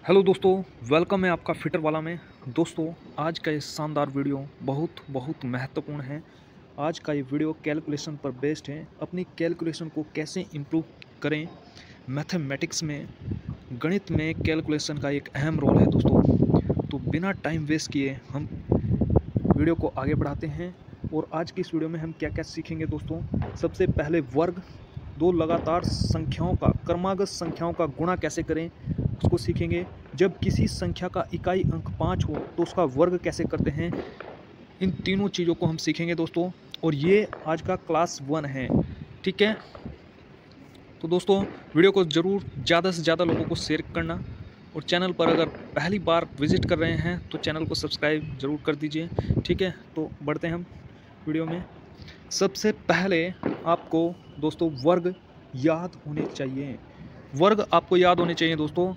Hello दोस्तों, welcome है आपका फिटर वाला में। दोस्तों, आज का ये शानदार वीडियो बहुत बहुत महत्वपूर्ण है। आज का ये वीडियो कैलकुलेशन पर बेस्ड है। अपनी कैलकुलेशन को कैसे इम्प्रूव करें। मैथमेटिक्स में, गणित में कैलकुलेशन का एक अहम रोल है दोस्तों। तो बिना टाइम वेस्ट किए हम वीडियो को आगे बढ़ाते हैं। और आज की इस वीडियो में हम क्या क्या सीखेंगे दोस्तों। सबसे पहले वर्ग, दो लगातार संख्याओं का, क्रमागत संख्याओं का गुणा कैसे करें उसको सीखेंगे। जब किसी संख्या का इकाई अंक 5 हो तो उसका वर्ग कैसे करते हैं, इन तीनों चीज़ों को हम सीखेंगे दोस्तों। और ये आज का क्लास 1 है, ठीक है। तो दोस्तों, वीडियो को ज़रूर ज़्यादा से ज़्यादा लोगों को शेयर करना। और चैनल पर अगर पहली बार विजिट कर रहे हैं तो चैनल को सब्सक्राइब ज़रूर कर दीजिए, ठीक है। तो बढ़ते हैं हम वीडियो में। सबसे पहले आपको दोस्तों वर्ग याद होने चाहिए। वर्ग आपको याद होने चाहिए दोस्तों।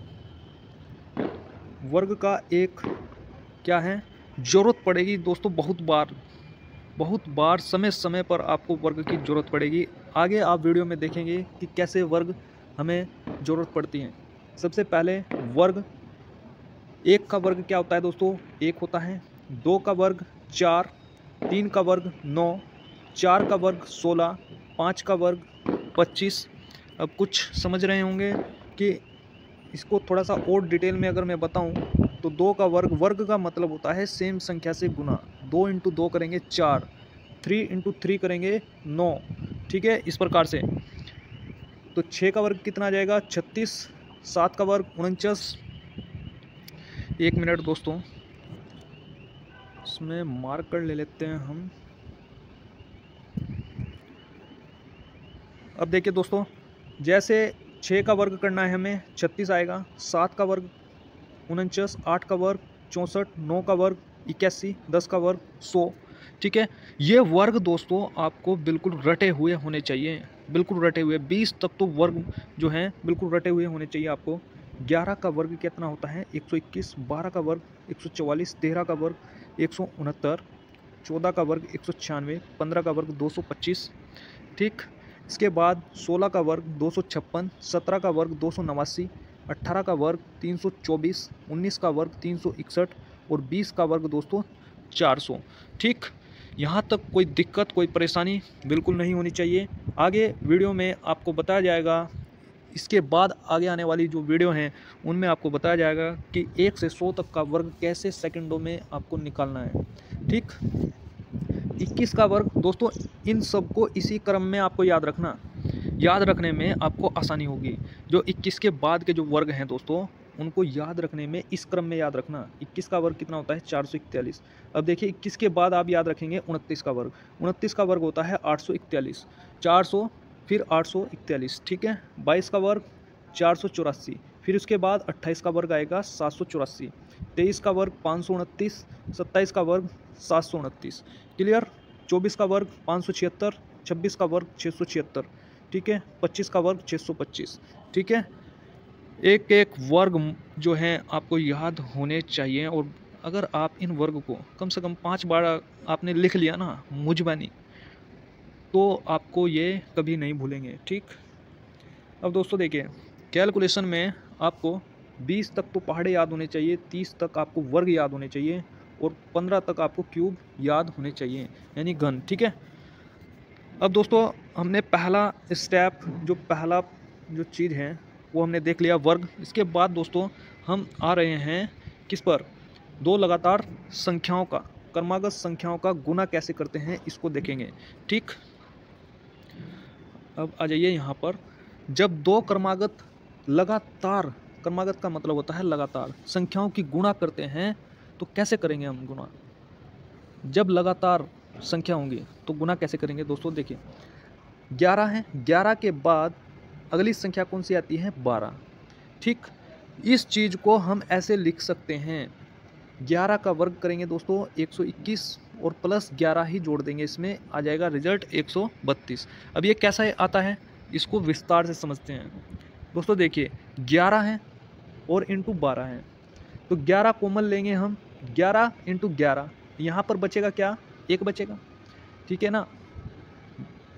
वर्ग का एक क्या है, ज़रूरत पड़ेगी दोस्तों बहुत बार समय समय पर आपको वर्ग की ज़रूरत पड़ेगी। आगे आप वीडियो में देखेंगे कि कैसे वर्ग हमें ज़रूरत पड़ती है। सबसे पहले वर्ग, एक का वर्ग क्या होता है दोस्तों, एक होता है। दो का वर्ग 4, तीन का वर्ग 9, चार का वर्ग 16, पाँच का वर्ग 25। अब कुछ समझ रहे होंगे कि इसको थोड़ा सा और डिटेल में अगर मैं बताऊं तो दो का वर्ग, वर्ग का मतलब होता है सेम संख्या से गुना। 2 इंटू 2 करेंगे 4, 3 इंटू 3 करेंगे 9, ठीक है, इस प्रकार से। तो 6 का वर्ग कितना आ जाएगा, 36, 7 का वर्ग 49। एक मिनट दोस्तों, इसमें मार्कर ले लेते हैं हम। अब देखिए दोस्तों, जैसे 6 का वर्ग करना है हमें 36 आएगा, 7 का वर्ग 49, 8 का वर्ग 64, 9 का वर्ग 81, 10 का वर्ग 100, ठीक है। ये वर्ग दोस्तों आपको बिल्कुल रटे हुए होने चाहिए, बिल्कुल रटे हुए। 20 तक तो वर्ग जो हैं बिल्कुल रटे हुए होने चाहिए आपको। 11 का वर्ग कितना होता है, 121, 12 का वर्ग 144, 13 का वर्ग 169, 14 का वर्ग 196, 15 का वर्ग 225, ठीक। इसके बाद 16 का वर्ग 256, 17 का वर्ग 289, 18 का वर्ग 324, 19 का वर्ग 361 और 20 का वर्ग दोस्तों 400, ठीक। यहाँ तक कोई दिक्कत, कोई परेशानी बिल्कुल नहीं होनी चाहिए। आगे वीडियो में आपको बताया जाएगा, इसके बाद आगे आने वाली जो वीडियो हैं उनमें आपको बताया जाएगा कि 1 से 100 तक का वर्ग कैसे सेकंडों में आपको निकालना है, ठीक। 21 का वर्ग दोस्तों, इन सब को इसी क्रम में आपको याद रखना, याद रखने में आपको आसानी होगी। जो 21 के बाद के जो वर्ग हैं दोस्तों उनको याद रखने में इस क्रम में याद रखना। 21 का वर्ग कितना होता है, 441। अब देखिए 21 के बाद आप याद रखेंगे 29 का वर्ग। 29 का वर्ग होता है 841, 400 फिर 841, ठीक है। 22 का वर्ग 484, फिर उसके बाद 28 का वर्ग आएगा 784, 23 का वर्ग 529, 27 का वर्ग 729, क्लियर। 24 का वर्ग 576, 26 का वर्ग 676, ठीक है। 25 का वर्ग 625, ठीक है। एक एक वर्ग जो हैं आपको याद होने चाहिए। और अगर आप इन वर्ग को कम से कम 5 बार आपने लिख लिया ना मुझबानी, तो आपको ये कभी नहीं भूलेंगे, ठीक। अब दोस्तों देखिए, कैलकुलेशन में आपको 20 तक तो पहाड़े याद होने चाहिए, 30 तक आपको वर्ग याद होने चाहिए और 15 तक आपको क्यूब याद होने चाहिए, यानी घन, ठीक है। अब दोस्तों हमने पहला स्टेप, पहला जो चीज़ है वो हमने देख लिया, वर्ग। इसके बाद दोस्तों हम आ रहे हैं किस पर, दो लगातार संख्याओं का, क्रमागत संख्याओं का गुना कैसे करते हैं इसको देखेंगे, ठीक। अब आ जाइए यहाँ पर। जब दो क्रमागत लगातार, क्रमागत का मतलब होता है लगातार, संख्याओं की गुणा करते हैं तो कैसे करेंगे हम गुणा। जब लगातार संख्या होंगी तो गुना कैसे करेंगे दोस्तों, देखिए 11 है, 11 के बाद अगली संख्या कौन सी आती है, 12, ठीक। इस चीज़ को हम ऐसे लिख सकते हैं, 11 का वर्ग करेंगे दोस्तों 121 और प्लस 11 ही जोड़ देंगे, इसमें आ जाएगा रिजल्ट 132। अब ये कैसा आता है, इसको विस्तार से समझते हैं दोस्तों। देखिए 11 है और इंटू 12 है, तो 11 कॉमन लेंगे हम, 11 इंटू 11, यहाँ पर बचेगा क्या, 1 बचेगा, ठीक है ना।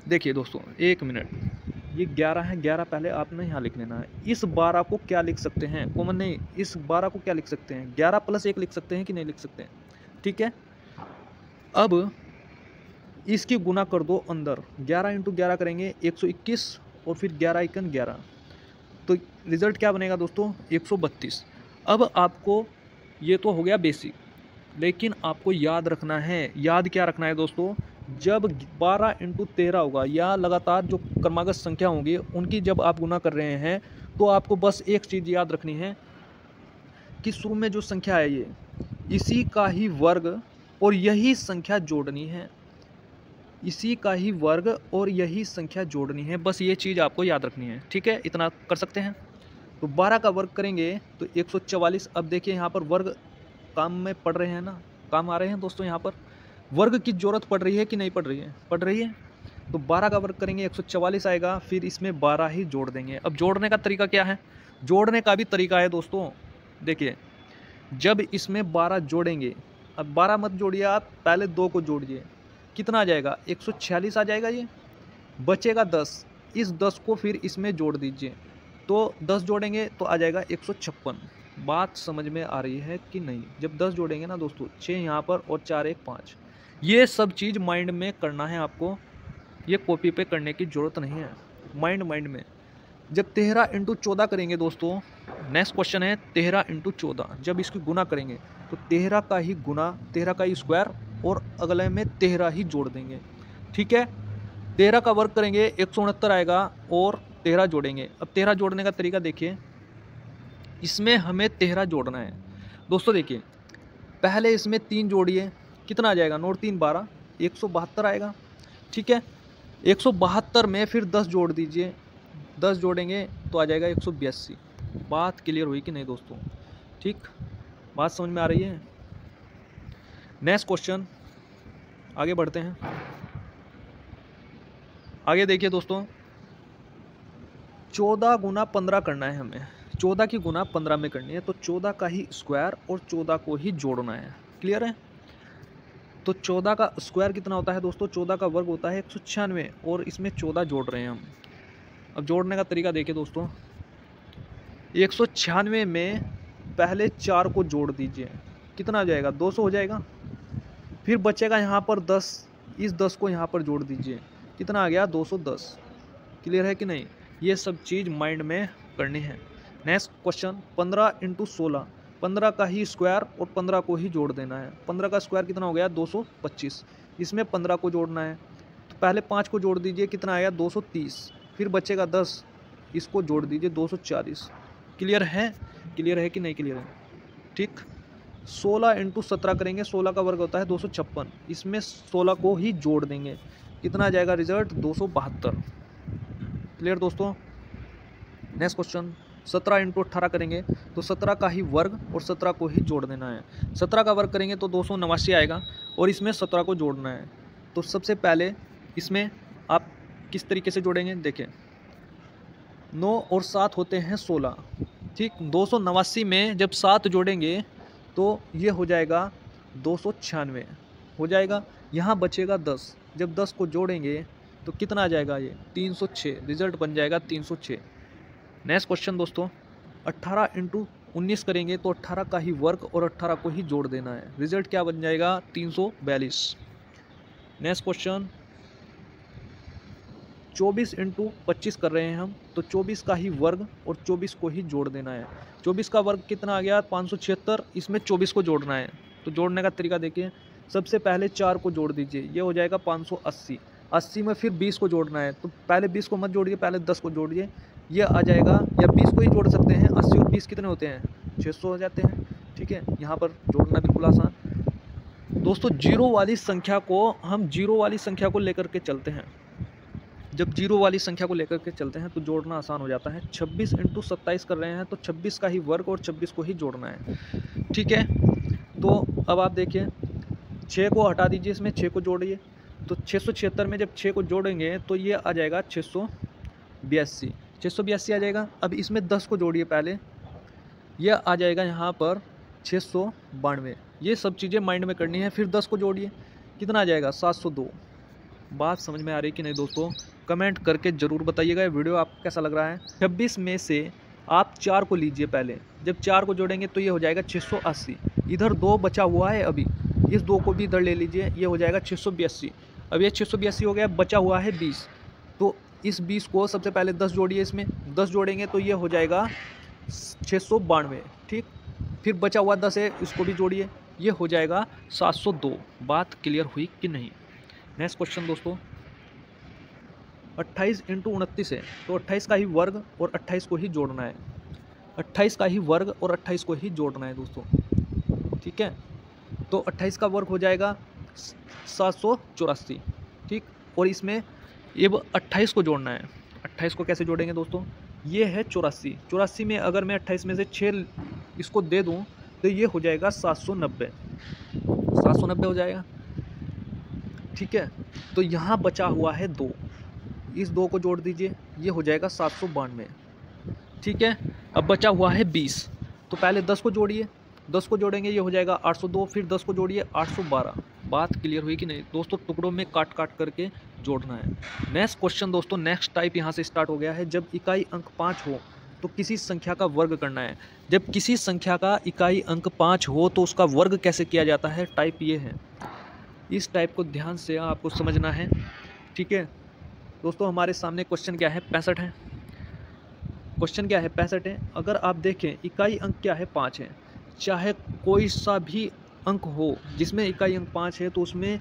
देखिए दोस्तों एक मिनट, ये 11 है, 11 पहले आपने यहाँ लिख लेना है। इस 12 को क्या लिख सकते हैं, कॉमन नहीं, इस 12 को क्या लिख सकते हैं, 11 + 1 लिख सकते हैं कि नहीं लिख सकते हैं, ठीक है। अब इसकी गुना कर दो अंदर, 11 × 11 करेंगे 121 और फिर 11 × 1 11, तो रिजल्ट क्या बनेगा दोस्तों, 132। अब आपको ये तो हो गया बेसिक, लेकिन आपको याद रखना है, याद क्या रखना है दोस्तों, जब 12 × 13 होगा या लगातार जो क्रमागत संख्या होंगी उनकी जब आप गुना कर रहे हैं, तो आपको बस एक चीज़ याद रखनी है कि शुरू में जो संख्या है ये इसी का ही वर्ग और यही संख्या जोड़नी है, इसी का ही वर्ग और यही संख्या जोड़नी है, बस ये चीज़ आपको याद रखनी है, ठीक है। इतना कर सकते हैं। तो 12 का वर्ग करेंगे तो 144। अब देखिए यहाँ पर वर्ग काम में पढ़ रहे हैं ना, काम आ रहे हैं दोस्तों, यहाँ पर वर्ग की ज़रूरत पड़ रही है कि नहीं पड़ रही है, पड़ रही है। तो 12 का वर्ग करेंगे 144 आएगा, फिर इसमें 12 ही जोड़ देंगे। अब जोड़ने का तरीका क्या है, जोड़ने का भी तरीका है दोस्तों, देखिए जब इसमें 12 जोड़ेंगे, अब 12 मत जोड़िए आप, पहले 2 को जोड़िए, कितना आ जाएगा 146 आ जाएगा, ये बचेगा 10, इस 10 को फिर इसमें जोड़ दीजिए, तो 10 जोड़ेंगे तो आ जाएगा 156। बात समझ में आ रही है कि नहीं, जब 10 जोड़ेंगे ना दोस्तों, 6 यहाँ पर और 4 1 5, ये सब चीज़ माइंड में करना है आपको, ये कॉपी पे करने की ज़रूरत नहीं है, माइंड में। जब 13 × 14 करेंगे दोस्तों, नेक्स्ट क्वेश्चन है 13 × 14, जब इसकी गुना करेंगे तो 13 का ही गुना, 13 का ही स्क्वायर और अगले में 13 ही जोड़ देंगे, ठीक है। 13 का वर्ग करेंगे 169 आएगा और 13 जोड़ेंगे। अब 13 जोड़ने का तरीका देखिए, इसमें हमें 13 जोड़ना है दोस्तों। देखिए पहले इसमें 3 जोड़िए, कितना आ जाएगा, 9 3 12, 172 आएगा, ठीक है। 172 में फिर 10 जोड़ दीजिए, 10 जोड़ेंगे तो आ जाएगा 182। बात क्लियर हुई कि नहीं दोस्तों, ठीक, बात समझ में आ रही है। नेक्स्ट क्वेश्चन, आगे बढ़ते हैं। आगे देखिए दोस्तों, 14 × 15 करना है हमें, 14 की गुना 15 में करनी है, तो 14 का ही स्क्वायर और 14 को ही जोड़ना है, क्लियर है। तो 14 का स्क्वायर कितना होता है दोस्तों, 14 का वर्ग होता है 196 और इसमें 14 जोड़ रहे हैं हम। अब जोड़ने का तरीका देखिए दोस्तों, 196 में पहले 4 को जोड़ दीजिए, कितना आ जाएगा, 200 हो जाएगा। फिर बचेगा यहाँ पर 10, इस 10 को यहाँ पर जोड़ दीजिए, कितना आ गया 210, क्लियर है कि नहीं। ये सब चीज़ माइंड में करनी है। नेक्स्ट क्वेश्चन, 15 × 16, 15 का ही स्क्वायर और 15 को ही जोड़ देना है। 15 का स्क्वायर कितना हो गया 225, इसमें 15 को जोड़ना है, तो पहले 5 को जोड़ दीजिए, कितना आया 230, फिर बचेगा 10, इसको जोड़ दीजिए 240, क्लियर है, क्लियर है कि नहीं क्लियर है, ठीक। 16 × 17 करेंगे, 16 का वर्ग होता है 256, इसमें 16 को ही जोड़ देंगे, कितना आ जाएगा रिजल्ट 272, क्लियर दोस्तों। नेक्स्ट क्वेश्चन, 17 × 18 करेंगे तो 17 का ही वर्ग और 17 को ही जोड़ देना है। 17 का वर्ग करेंगे तो 289 आएगा और इसमें 17 को जोड़ना है। तो सबसे पहले इसमें आप किस तरीके से जोड़ेंगे, देखें 9 और 7 होते हैं 16, ठीक। 289 में जब 7 जोड़ेंगे तो ये हो जाएगा 296 हो जाएगा, यहाँ बचेगा 10, जब 10 को जोड़ेंगे तो कितना आ जाएगा, ये 306, रिजल्ट बन जाएगा 306। नेक्स्ट क्वेश्चन दोस्तों, 18 × 19 करेंगे तो 18 का ही वर्ग और 18 को ही जोड़ देना है, रिजल्ट क्या बन जाएगा 342। नेक्स्ट क्वेश्चन, 24 × 25 कर रहे हैं हम, तो 24 का ही वर्ग और 24 को ही जोड़ देना है। 24 का वर्ग कितना आ गया 576, इसमें 24 को जोड़ना है। तो जोड़ने का तरीका देखिए, सबसे पहले 4 को जोड़ दीजिए, ये हो जाएगा 580, 80 में फिर 20 को जोड़ना है, तो पहले 20 को मत जोड़िए, पहले 10 को जोड़िए, ये आ जाएगा, या 20 को ही जोड़ सकते हैं, 80 और 20 कितने होते हैं 600 हो जाते हैं, ठीक है। यहाँ पर जोड़ना बिल्कुल आसान दोस्तों। जीरो वाली संख्या को हम जीरो वाली संख्या को लेकर के चलते हैं, जब जीरो वाली संख्या को लेकर के चलते हैं तो जोड़ना आसान हो जाता है। 26 × 27 कर रहे हैं तो 26 का ही वर्ग और 26 को ही जोड़ना है, ठीक है। तो अब आप देखिए 6 को हटा दीजिए, इसमें 6 को जोड़िए, तो 676 में जब 6 को जोड़ेंगे तो ये आ जाएगा 682, 682 आ जाएगा। अब इसमें 10 को जोड़िए पहले, यह आ जाएगा यहाँ पर 692, ये सब चीज़ें माइंड में करनी है। फिर 10 को जोड़िए, कितना आ जाएगा 702। बात समझ में आ रही कि नहीं दोस्तों, कमेंट करके ज़रूर बताइएगा ये वीडियो आपको कैसा लग रहा है। 26 में से आप 4 को लीजिए पहले, जब 4 को जोड़ेंगे तो ये हो जाएगा 680। इधर 2 बचा हुआ है अभी, इस 2 को भी इधर ले लीजिए, ये हो जाएगा 682। अब ये 682 हो गया, बचा हुआ है 20। तो इस 20 को सबसे पहले 10 जोड़िए, इसमें 10 जोड़ेंगे तो ये हो जाएगा 692। ठीक, फिर बचा हुआ 10 है, इसको भी जोड़िए, ये हो जाएगा 702। बात क्लियर हुई कि नहीं? नेक्स्ट क्वेश्चन दोस्तों, 28 × 29 है, तो 28 का ही वर्ग और 28 को ही जोड़ना है। 28 का ही वर्ग और 28 को ही जोड़ना है दोस्तों। ठीक है, तो 28 का वर्ग हो जाएगा 784। ठीक, और इसमें ये 28 को जोड़ना है। 28 को कैसे जोड़ेंगे दोस्तों? ये है 84। 84 में अगर मैं 28 में से 6 इसको दे दूं तो ये हो जाएगा 790। 790 हो जाएगा। ठीक है, तो यहाँ बचा हुआ है 2, इस 2 को जोड़ दीजिए, ये हो जाएगा 792। ठीक है, अब बचा हुआ है 20, तो पहले 10 को जोड़िए, 10 को जोड़ेंगे ये हो जाएगा 802, फिर 10 को जोड़िए 812। बात क्लियर हुई कि नहीं दोस्तों? टुकड़ों में काट काट करके जोड़ना है। नेक्स्ट क्वेश्चन दोस्तों, नेक्स्ट टाइप यहाँ से स्टार्ट हो गया है। जब इकाई अंक 5 हो तो किसी संख्या का वर्ग करना है। जब किसी संख्या का इकाई अंक 5 हो तो उसका वर्ग कैसे किया जाता है, टाइप ये है। इस टाइप को ध्यान से आपको समझना है। ठीक है दोस्तों, हमारे सामने क्वेश्चन क्या है, 65 है। क्वेश्चन क्या है, 65 है। अगर आप देखें इकाई अंक क्या है, 5 है। चाहे कोई सा भी अंक हो जिसमें इकाई अंक 5 है, तो उसमें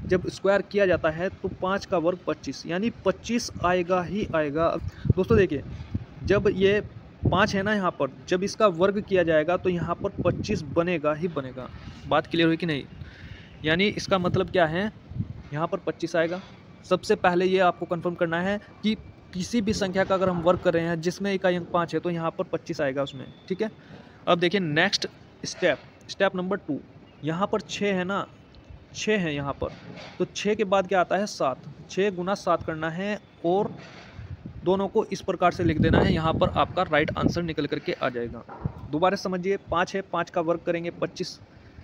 जब स्क्वायर किया जाता है तो 5 का वर्ग 25, यानी 25 आएगा ही आएगा। दोस्तों देखिए, जब ये 5 है ना, यहाँ पर जब इसका वर्ग किया जाएगा तो यहाँ पर 25 बनेगा ही बनेगा। बात क्लियर हुई कि नहीं? यानी इसका मतलब क्या है, यहाँ पर 25 आएगा। सबसे पहले ये आपको कंफर्म करना है कि किसी भी संख्या का अगर हम वर्ग कर रहे हैं जिसमें इकाई अंक 5 है तो यहाँ पर 25 आएगा उसमें। ठीक है, अब देखिए नेक्स्ट स्टेप नंबर 2। यहाँ पर 6 है ना, 6 है यहाँ पर, तो 6 के बाद क्या आता है, 7। 6 × 7 करना है और दोनों को इस प्रकार से लिख देना है। यहाँ पर आपका राइट आंसर निकल करके आ जाएगा। दोबारा समझिए, 5 है, 5 का वर्ग करेंगे 25,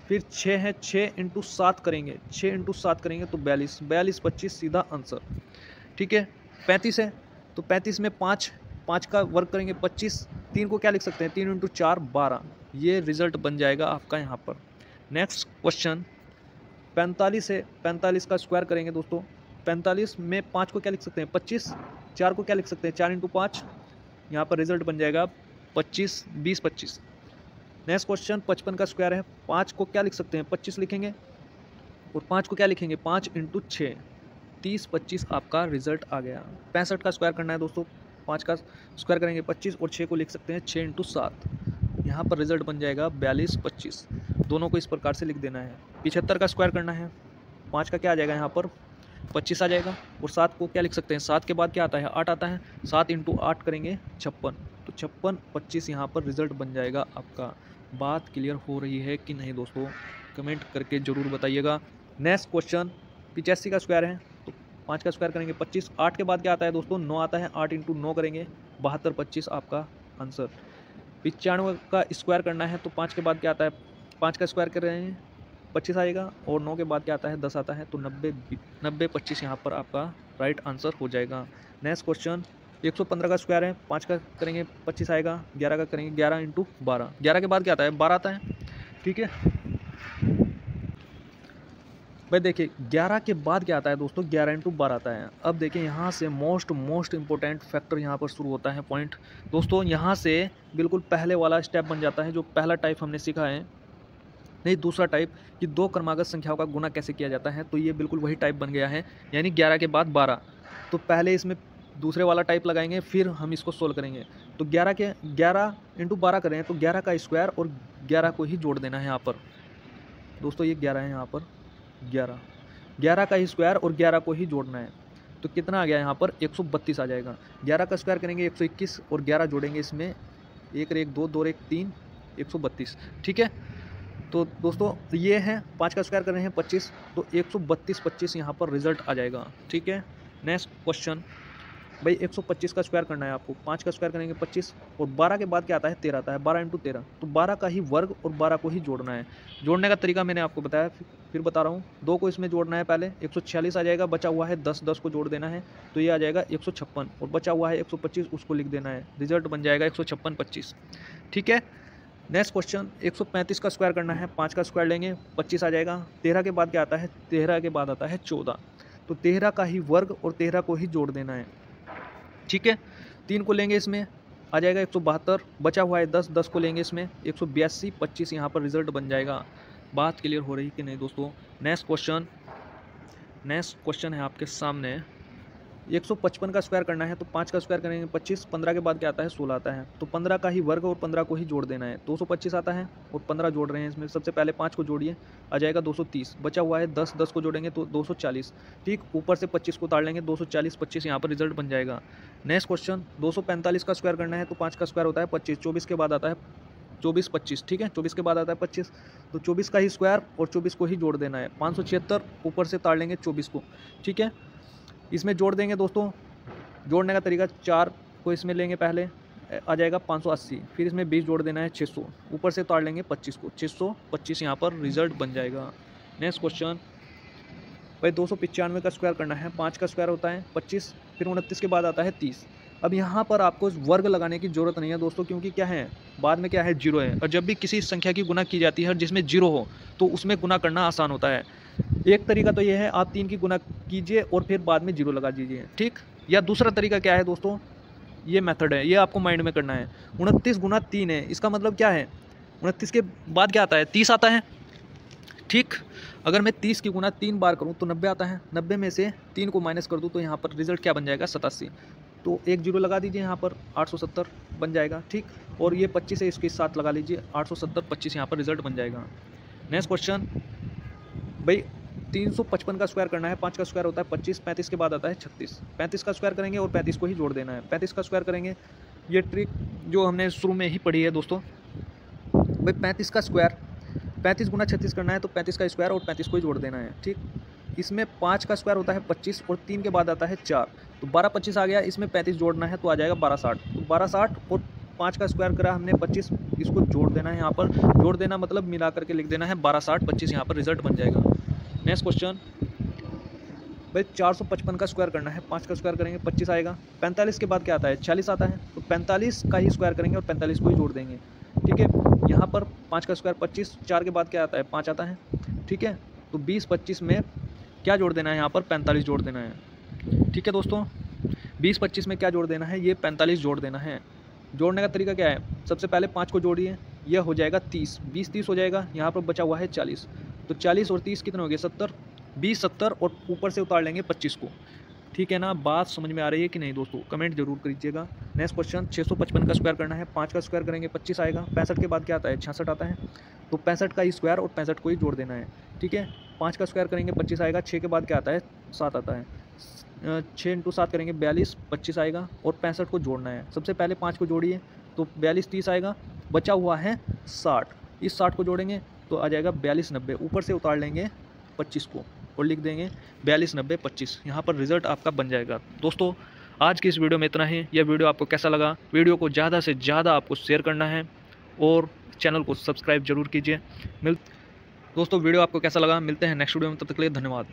फिर 6 है, 6 × 7 करेंगे, 6 × 7 करेंगे तो 42, 42 25 सीधा आंसर। ठीक है, 35 है, तो 35 में 5 का वर्ग करेंगे 25, 3 को क्या लिख सकते हैं, 3 × 4 12। ये रिजल्ट बन जाएगा आपका यहाँ पर। नेक्स्ट क्वेश्चन 45 है, 45 का स्क्वायर करेंगे दोस्तों। 45 में 5 को क्या लिख सकते हैं, 25, 4 को क्या लिख सकते हैं, 4 × 5। यहाँ पर रिजल्ट बन जाएगा 25, 20 25। नेक्स्ट क्वेश्चन 55 का स्क्वायर है। 5 को क्या लिख सकते हैं, 25 लिखेंगे, और 5 को क्या लिखेंगे, 5 × 6, 30 25 आपका रिजल्ट आ गया। 65 का स्क्वायर करना है दोस्तों। 5 का स्क्वायर करेंगे 25, और 6 को लिख सकते हैं 6 × 7। यहाँ पर रिजल्ट बन जाएगा 42 25। दोनों को इस प्रकार से लिख देना है। 75 का स्क्वायर करना है। 5 का क्या आ जाएगा, यहाँ पर 25 आ जाएगा, और 7 को क्या लिख सकते हैं, 7 के बाद क्या आता है, 8 आता है। 7 × 8 करेंगे 56, तो 56 25 यहाँ पर रिजल्ट बन जाएगा आपका। बात क्लियर हो रही है कि नहीं दोस्तों? कमेंट करके ज़रूर बताइएगा। नेक्स्ट क्वेश्चन 85 का स्क्वायर है, तो 5 का स्क्वायर करेंगे 25। 8 के बाद क्या आता है दोस्तों, 9 आता है। 8 × 9 करेंगे 72 25 आपका आंसर। 95 का स्क्वायर करना है, तो 5 के बाद क्या आता है, 5 का स्क्वायर कर रहे हैं 25 आएगा, और 9 के बाद क्या आता है, 10 आता है, तो 90 25 यहाँ पर आपका राइट आंसर हो जाएगा। नेक्स्ट क्वेश्चन 115 का स्क्वायर है। 5 का करेंगे 25 आएगा। 11 का करेंगे 11 × 12। 11 के बाद क्या आता है, 12 आता है। ठीक है भाई, देखिए 11 के बाद क्या आता है दोस्तों, 11 × 12 आता है। अब देखिए यहाँ से मोस्ट इंपॉर्टेंट फैक्टर यहाँ पर शुरू होता है पॉइंट दोस्तों। यहाँ से बिल्कुल पहले वाला स्टेप बन जाता है, जो पहला टाइप हमने सीखा है, नहीं दूसरा टाइप, कि 2 क्रमागत संख्याओं का गुणा कैसे किया जाता है। तो ये बिल्कुल वही टाइप बन गया है, यानी 11 के बाद 12। तो पहले इसमें दूसरे वाला टाइप लगाएंगे, फिर हम इसको सोल्व करेंगे। तो 11 × 12 करें तो 11 का स्क्वायर और 11 को ही जोड़ देना है यहाँ पर दोस्तों। ये 11 है, यहाँ पर 11 का ही स्क्वायर और 11 को ही जोड़ना है। तो कितना आ गया यहाँ पर, 132 आ जाएगा। 11 का स्क्वायर करेंगे 121, और 11 जोड़ेंगे इसमें, 1 1 2 2 1 3, 132। ठीक है, तो दोस्तों ये है 5 का स्क्वायर कर रहे हैं 25, तो 132 25 यहाँ पर रिजल्ट आ जाएगा। ठीक है, नेक्स्ट क्वेश्चन भाई 125 का स्क्वायर करना है आपको, 5 का स्क्वायर करेंगे 25, और 12 के बाद क्या आता है 13 आता है, 12 × 13, तो 12 का ही वर्ग और 12 को ही जोड़ना है। जोड़ने का तरीका मैंने आपको बताया, फिर बता रहा हूँ। 2 को इसमें जोड़ना है पहले, 146 आ जाएगा, बचा हुआ है 10, 10 को जोड़ देना है तो ये आ जाएगा 156, और बचा हुआ है 125, उसको लिख देना है, रिजल्ट बन जाएगा 156 25। ठीक है। नेक्स्ट क्वेश्चन 135 का स्क्वायर करना है, 5 का स्क्वायर लेंगे 25 आ जाएगा, 13 के बाद क्या आता है, 13 के बाद आता है 14, तो 13 का ही वर्ग और 13 को ही जोड़ देना है। ठीक है। 3 को लेंगे इसमें आ जाएगा 172, बचा हुआ है 10, 10 को लेंगे इसमें 182 25, यहाँ पर रिजल्ट बन जाएगा। बात क्लियर हो रही कि नहीं दोस्तों। नेक्स्ट क्वेश्चन है आपके सामने, 155 का स्क्वायर करना है, तो 5 का स्क्वायर करेंगे 25, 15 के बाद क्या आता है 16 आता है, तो 15 का ही वर्ग और 15 को ही जोड़ देना है। 225 आता है और 15 जोड़ रहे हैं इसमें, सबसे पहले 5 को जोड़िए आ जाएगा 230, बचा हुआ है 10, 10 को जोड़ेंगे तो 240, ठीक, ऊपर से 25 को उतार लेंगे 240 25, यहाँ पर रिजल्ट बन जाएगा। नेक्स्ट क्वेश्चन 245 का स्क्वायर करना है, तो 5 का स्क्वायर होता है 25, 24 के बाद आता है 24 25, ठीक है, 24 के बाद आता है 25, तो 24 का ही स्क्वायर और 24 को ही जोड़ देना है। 576 ऊपर से उतार लेंगे 24 को, ठीक है। इसमें जोड़ देंगे दोस्तों, जोड़ने का तरीका 4 को इसमें लेंगे पहले आ जाएगा 580, फिर इसमें 20 जोड़ देना है 600, ऊपर से उतार लेंगे 25 को, 625 यहाँ पर रिजल्ट बन जाएगा। नेक्स्ट क्वेश्चन भाई 295 का स्क्वायर करना है, 5 का स्क्वायर होता है 25, फिर 29 के बाद आता है 30। अब यहाँ पर आपको वर्ग लगाने की ज़रूरत नहीं है दोस्तों, क्योंकि क्या है बाद में क्या है 0 है, और जब भी किसी संख्या की गुना की जाती है जिसमें 0 हो तो उसमें गुना करना आसान होता है। एक तरीका तो ये है आप 3 की गुना कीजिए और फिर बाद में 0 लगा दीजिए, ठीक। या दूसरा तरीका क्या है दोस्तों, ये मेथड है, ये आपको माइंड में करना है। 29 गुना 3 है, इसका मतलब क्या है 29 के बाद क्या आता है 30 आता है, ठीक। अगर मैं 30 की गुना 3 बार करूं तो 90 आता है, 90 में से 3 को माइनस कर दूं तो यहाँ पर रिजल्ट क्या बन जाएगा 87, तो एक 0 लगा दीजिए यहाँ पर 870 बन जाएगा, ठीक। और ये 25 है, इसके साथ लगा लीजिए 870 25, यहाँ पर रिजल्ट बन जाएगा। नेक्स्ट क्वेश्चन भाई 355 का स्क्वायर करना है, 5 का स्क्वायर होता है 25, 35 के बाद आता है 36, 35 का स्क्वायर करेंगे और 35 को ही जोड़ देना है। 35 का स्क्वायर करेंगे, ये ट्रिक जो हमने शुरू में ही पढ़ी है दोस्तों। भाई 35 का स्क्वायर 35 गुना 36 करना है, तो 35 का स्क्वायर और 35 को ही जोड़ देना है, ठीक। इसमें 5 का स्क्वायर होता है 25 और 3 के बाद आता है 4, तो 12 25 आ गया, इसमें 35 जोड़ना है तो आ जाएगा 12 60, तो 12 60 और 5 का स्क्वायर करा हमने 25, इसको जोड़ देना है, यहाँ पर जोड़ देना मतलब मिला करके लिख देना है 12 60 25, यहाँ पर रिजल्ट बन जाएगा। नेक्स्ट क्वेश्चन भाई 455 का स्क्वायर करना है, 5 का स्क्वायर करेंगे 25 आएगा, 45 के बाद क्या आता है 40 आता है, तो 45 का ही स्क्वायर करेंगे और 45 को ही जोड़ देंगे, ठीक है। यहाँ पर 5 का स्क्वायर 25, 4 के बाद क्या आता है 5 आता है, ठीक है। तो 20 25 में क्या जोड़ देना है, यहाँ पर 45 जोड़ देना है, ठीक है दोस्तों। 20 25 में क्या जोड़ देना है, ये 45 जोड़ देना है। जोड़ने का तरीका क्या है, सबसे पहले 5 को जोड़िए, यह हो जाएगा 30, 20 30 हो जाएगा, यहाँ पर बचा हुआ है 40, तो 40 और 30 कितने हो गए 70, 20 70 और ऊपर से उतार लेंगे 25 को, ठीक है ना। बात समझ में आ रही है कि नहीं दोस्तों, कमेंट जरूर करिएगा। नेक्स्ट क्वेश्चन 655 का स्क्वायर करना है, 5 का स्क्वायर करेंगे 25 आएगा, 65 के बाद क्या आता है 66 आता है, तो 65 का ही स्क्वायर और 65 को ही जोड़ देना है, ठीक है। 5 का स्क्वायर करेंगे 25 आएगा, 6 के बाद क्या आता है 7 आता है, 6 × 7 करेंगे 42 25 आएगा और 65 को जोड़ना है। सबसे पहले 5 को जोड़िए तो 42 30 आएगा, बचा हुआ है 60, इस 60 को जोड़ेंगे तो आ जाएगा 42 90, ऊपर से उतार लेंगे 25 को और लिख देंगे 42 90 25, यहाँ पर रिजल्ट आपका बन जाएगा। दोस्तों आज की इस वीडियो में इतना ही। यह वीडियो आपको कैसा लगा, वीडियो को ज़्यादा से ज़्यादा आपको शेयर करना है और चैनल को सब्सक्राइब जरूर कीजिए। दोस्तों वीडियो आपको कैसा लगा, मिलते हैं नेक्स्ट वीडियो में, तब तक के लिए धन्यवाद।